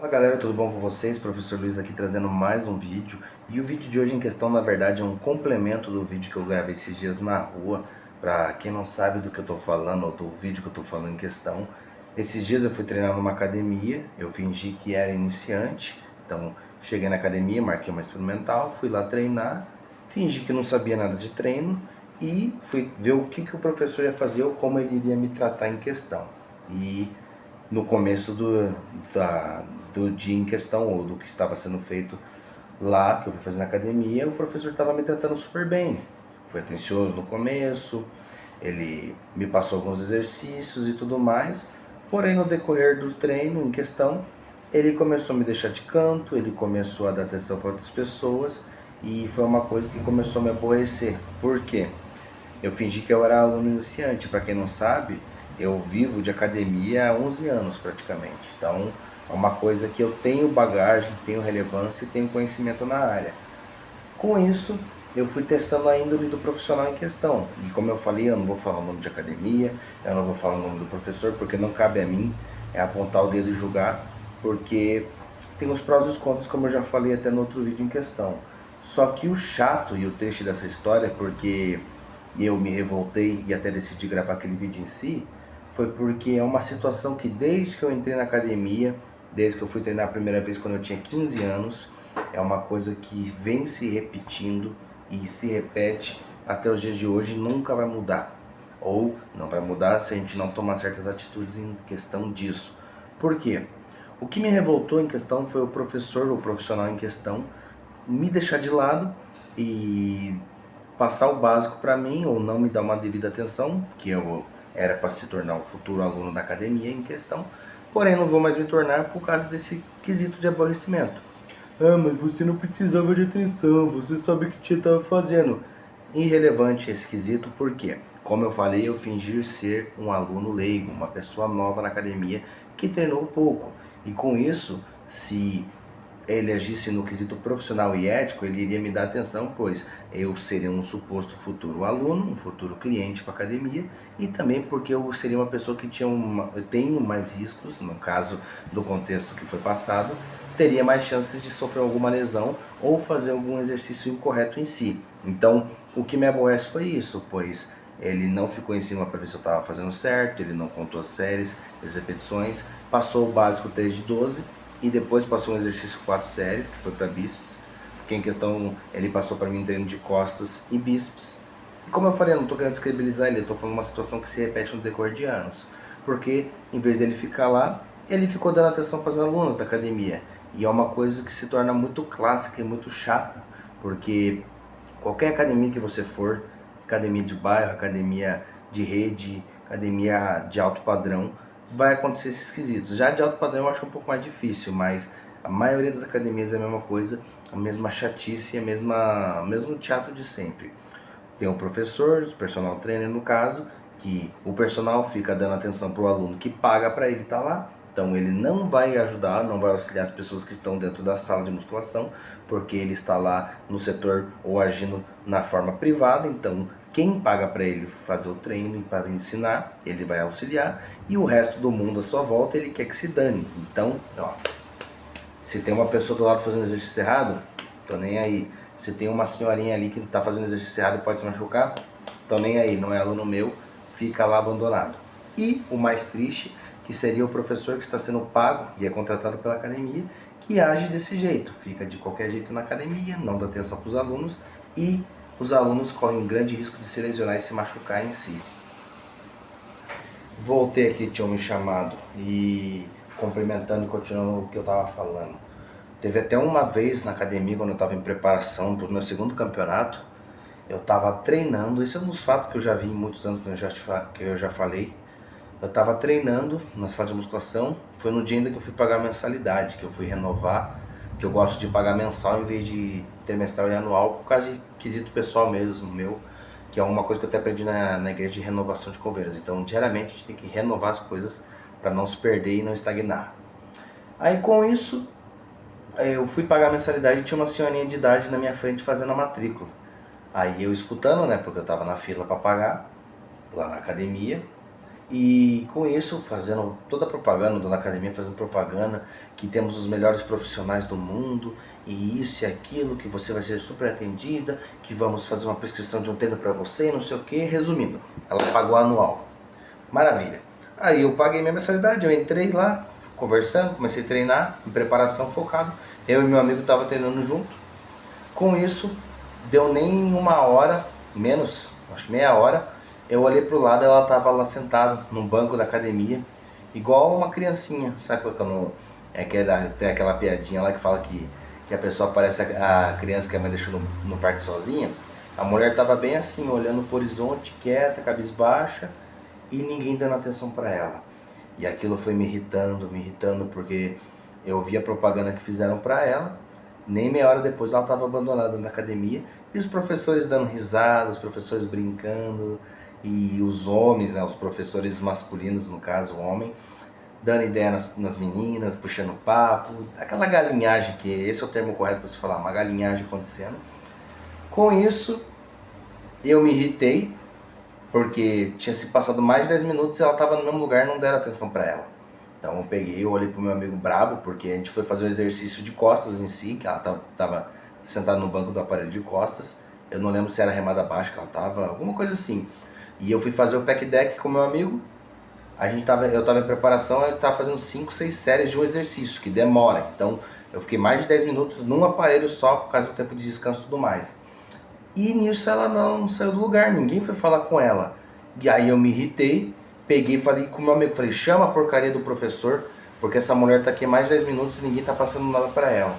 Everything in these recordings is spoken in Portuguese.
Fala galera, tudo bom com vocês? Professor Luiz aqui trazendo mais um vídeo. E o vídeo de hoje em questão, na verdade, é um complemento do vídeo que eu gravei esses dias na rua. Pra quem não sabe do que eu tô falando, ou do vídeo que eu tô falando em questão, esses dias eu fui treinar numa academia, eu fingi que era iniciante. Então, cheguei na academia, marquei uma experimental, fui lá treinar, fingi que não sabia nada de treino e fui ver o que o professor ia fazer ou como ele iria me tratar em questão. E no começo do dia em questão, ou do que estava sendo feito lá, que eu fui fazer na academia, o professor estava me tratando super bem. Foi atencioso no começo, ele me passou alguns exercícios e tudo mais, porém no decorrer do treino em questão, ele começou a me deixar de canto, ele começou a dar atenção para outras pessoas, e foi uma coisa que começou a me aborrecer. Por quê? Eu fingi que eu era aluno iniciante. Para quem não sabe, eu vivo de academia há 11 anos praticamente. Então, é uma coisa que eu tenho bagagem, tenho relevância e tenho conhecimento na área. Com isso, eu fui testando a índole do profissional em questão. E como eu falei, eu não vou falar o nome de academia, eu não vou falar o nome do professor, porque não cabe a mim apontar o dedo e julgar, porque tem os prós e os contras, como eu já falei até no outro vídeo em questão. Só que o chato e o triste dessa história, porque eu me revoltei e até decidi gravar aquele vídeo em si, foi porque é uma situação que desde que eu entrei na academia, desde que eu fui treinar a primeira vez quando eu tinha 15 anos, é uma coisa que vem se repetindo e se repete até os dias de hoje e nunca vai mudar. Ou não vai mudar se a gente não tomar certas atitudes em questão disso. Por quê? O que me revoltou em questão foi o professor ou profissional em questão me deixar de lado e passar o básico para mim ou não me dar uma devida atenção, que eu era para se tornar um futuro aluno da academia em questão, porém não vou mais me tornar por causa desse quesito de aborrecimento. Ah, mas você não precisava de atenção, você sabe o que você estava fazendo. Irrelevante esse quesito, porque, como eu falei, eu fingir ser um aluno leigo, uma pessoa nova na academia que treinou pouco. E com isso, se ele agisse no quesito profissional e ético, ele iria me dar atenção, pois eu seria um suposto futuro aluno, um futuro cliente para a academia, e também porque eu seria uma pessoa que eu tenho mais riscos, no caso do contexto que foi passado, teria mais chances de sofrer alguma lesão ou fazer algum exercício incorreto em si. Então, o que me aborrece foi isso, pois ele não ficou em cima para ver se eu estava fazendo certo, ele não contou as séries, as repetições, passou o básico 3 de 12 e depois passou um exercício 4 séries, que foi para bíceps, porque em questão ele passou para mim treino de costas e bíceps. E como eu falei, eu não estou querendo descredibilizar ele, eu estou falando uma situação que se repete no decorrer de anos. Porque em vez dele ficar lá, ele ficou dando atenção para os alunos da academia. E é uma coisa que se torna muito clássica e muito chata, porque qualquer academia que você for, academia de bairro, academia de rede, academia de alto padrão, vai acontecer esses quesitos. Já de alto padrão eu acho um pouco mais difícil, mas a maioria das academias é a mesma coisa, a mesma chatice, o mesmo teatro de sempre. Tem o professor, o personal trainer no caso, que o personal fica dando atenção para o aluno que paga para ele estar lá. Então ele não vai ajudar, não vai auxiliar as pessoas que estão dentro da sala de musculação, porque ele está lá no setor ou agindo na forma privada. Então quem paga para ele fazer o treino e para ensinar, ele vai auxiliar, e o resto do mundo à sua volta ele quer que se dane. Então, ó, se tem uma pessoa do lado fazendo exercício errado, tô nem aí. Se tem uma senhorinha ali que tá fazendo exercício errado e pode se machucar, tô nem aí, não é aluno meu, fica lá abandonado. E o mais triste, que seria o professor que está sendo pago e é contratado pela academia, que age desse jeito, fica de qualquer jeito na academia, não dá atenção para os alunos, e os alunos correm um grande risco de se lesionar e se machucar em si. Voltei aqui, tinham me chamado, e complementando e continuando o que eu estava falando. Teve até uma vez na academia, quando eu estava em preparação para o meu segundo campeonato, eu estava treinando, isso é um dos fatos que eu já vi em muitos anos que eu já falei. Eu estava treinando na sala de musculação, foi no dia ainda que eu fui pagar a mensalidade, que eu fui renovar, que eu gosto de pagar mensal em vez de trimestral e anual, por causa de quesito pessoal mesmo, meu, que é uma coisa que eu até aprendi na igreja de renovação de convênios. Então, diariamente a gente tem que renovar as coisas para não se perder e não estagnar. Aí com isso, eu fui pagar a mensalidade e tinha uma senhorinha de idade na minha frente fazendo a matrícula. Aí eu escutando, né, porque eu tava na fila para pagar, lá na academia, E com isso, fazendo toda a propaganda, dona academia fazendo propaganda, que temos os melhores profissionais do mundo, e isso e aquilo, que você vai ser super atendida, que vamos fazer uma prescrição de um treino para você, não sei o que. Resumindo, ela pagou anual. Maravilha. Aí eu paguei minha mensalidade, eu entrei lá, conversando, comecei a treinar, em preparação focado. Eu e meu amigo estavam treinando junto. Com isso, deu nem uma hora, menos, acho que meia hora, eu olhei pro lado, ela estava lá sentada num banco da academia, igual uma criancinha, sabe quando tem aquela piadinha lá que fala que a pessoa parece a criança que a mãe deixou no parque sozinha? A mulher estava bem assim, olhando pro horizonte, quieta, cabisbaixa, e ninguém dando atenção para ela. E aquilo foi me irritando, porque eu vi a propaganda que fizeram para ela, nem meia hora depois ela estava abandonada na academia, e os professores dando risada, os professores brincando, e os homens, né, os professores masculinos, no caso, o homem, dando ideia nas meninas, puxando papo, aquela galinhagem, que esse é o termo correto para se falar, uma galinhagem acontecendo. Com isso, eu me irritei, porque tinha se passado mais de 10 minutos e ela estava no mesmo lugar e não deram atenção para ela. Então eu peguei, eu olhei pro meu amigo brabo, porque a gente foi fazer o exercício de costas em si, que ela tava sentada no banco do aparelho de costas. Eu não lembro se era remada baixa que ela tava, alguma coisa assim. E eu fui fazer o pack deck com meu amigo. Eu tava em preparação, eu tava fazendo 5, 6 séries de um exercício, que demora. Então eu fiquei mais de 10 minutos num aparelho só, por causa do tempo de descanso e tudo mais. E nisso ela não saiu do lugar, ninguém foi falar com ela. E aí eu me irritei, peguei e falei com meu amigo, falei, chama a porcaria do professor, porque essa mulher tá aqui mais de 10 minutos e ninguém tá passando nada pra ela.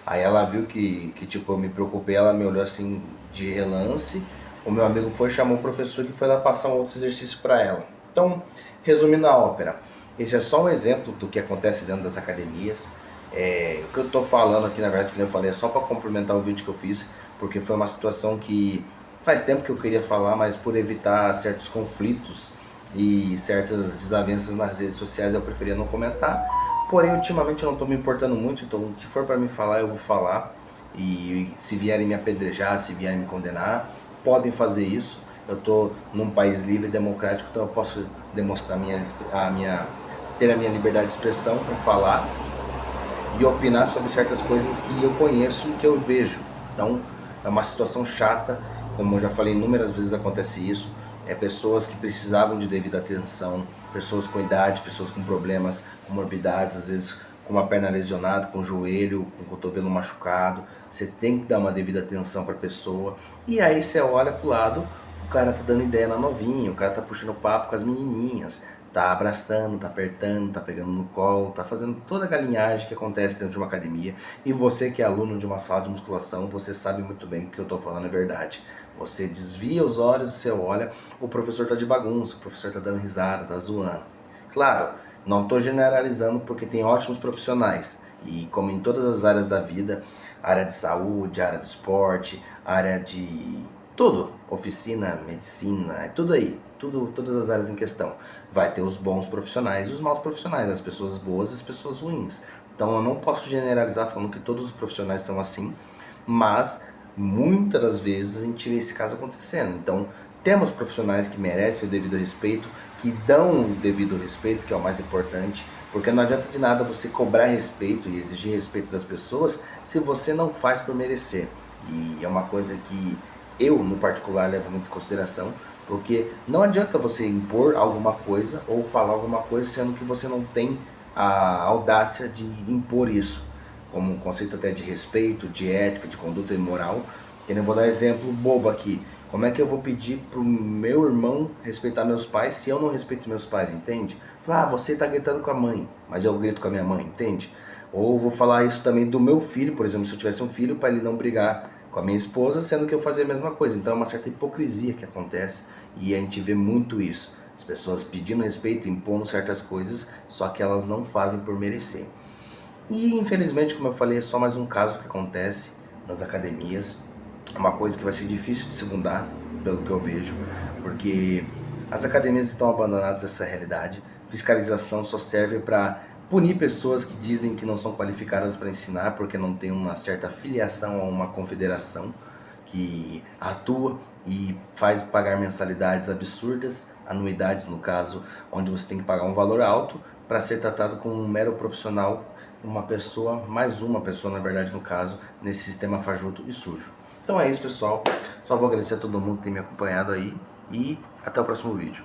Aí ela viu que tipo, eu me preocupei, ela me olhou assim de relance, o meu amigo foi, chamou o professor e foi lá passar um outro exercício pra ela. Então, resumindo a ópera, esse é só um exemplo do que acontece dentro das academias. O que eu estou falando aqui, na verdade, que eu falei, é só para complementar o vídeo que eu fiz, porque foi uma situação que faz tempo que eu queria falar, mas por evitar certos conflitos e certas desavenças nas redes sociais eu preferia não comentar. Porém, ultimamente eu não estou me importando muito, então o que for para me falar eu vou falar. E se vierem me apedrejar, se vierem me condenar, podem fazer isso. Eu estou num país livre e democrático, então eu posso demonstrar ter a minha liberdade de expressão para falar e opinar sobre certas coisas que eu conheço e que eu vejo. Então, é uma situação chata, como eu já falei inúmeras vezes acontece isso, pessoas que precisavam de devida atenção, pessoas com idade, pessoas com problemas, com morbidades, às vezes com uma perna lesionada, com o joelho, com o cotovelo machucado, você tem que dar uma devida atenção para a pessoa, e aí você olha pro lado, o cara tá dando ideia na novinha, o cara tá puxando papo com as menininhas, tá abraçando, tá apertando, tá pegando no colo, tá fazendo toda a galinhagem que acontece dentro de uma academia. E você que é aluno de uma sala de musculação, você sabe muito bem que o que eu tô falando é verdade. Você desvia os olhos, você olha, o professor tá de bagunça, o professor tá dando risada, tá zoando. Claro, não estou generalizando porque tem ótimos profissionais. E como em todas as áreas da vida, área de saúde, área do esporte, área de tudo, oficina, medicina, é tudo aí, todas as áreas em questão. Vai ter os bons profissionais e os maus profissionais, as pessoas boas e as pessoas ruins. Então eu não posso generalizar falando que todos os profissionais são assim, mas muitas das vezes a gente vê esse caso acontecendo. Então temos profissionais que merecem o devido respeito, que dão o devido respeito, que é o mais importante, porque não adianta de nada você cobrar respeito e exigir respeito das pessoas se você não faz por merecer. E é uma coisa que eu, no particular, levo muito em consideração, porque não adianta você impor alguma coisa ou falar alguma coisa sendo que você não tem a audácia de impor isso, como um conceito até de respeito, de ética, de conduta e moral. Eu vou dar um exemplo bobo aqui. Como é que eu vou pedir pro meu irmão respeitar meus pais se eu não respeito meus pais, entende? Falar, você tá gritando com a mãe, mas eu grito com a minha mãe, entende? Ou vou falar isso também do meu filho, por exemplo, se eu tivesse um filho, para ele não brigar com a minha esposa, sendo que eu fazia a mesma coisa. Então é uma certa hipocrisia que acontece e a gente vê muito isso. As pessoas pedindo respeito, impondo certas coisas, só que elas não fazem por merecer. E infelizmente, como eu falei, é só mais um caso que acontece nas academias. É uma coisa que vai ser difícil de se mudar, pelo que eu vejo, porque as academias estão abandonadas a essa realidade. Fiscalização só serve para punir pessoas que dizem que não são qualificadas para ensinar porque não tem uma certa filiação a uma confederação que atua e faz pagar mensalidades absurdas, anuidades no caso, onde você tem que pagar um valor alto para ser tratado como um mero profissional, uma pessoa, mais uma pessoa na verdade no caso, nesse sistema fajuto e sujo. Então é isso, pessoal, só vou agradecer a todo mundo que tem me acompanhado aí e até o próximo vídeo.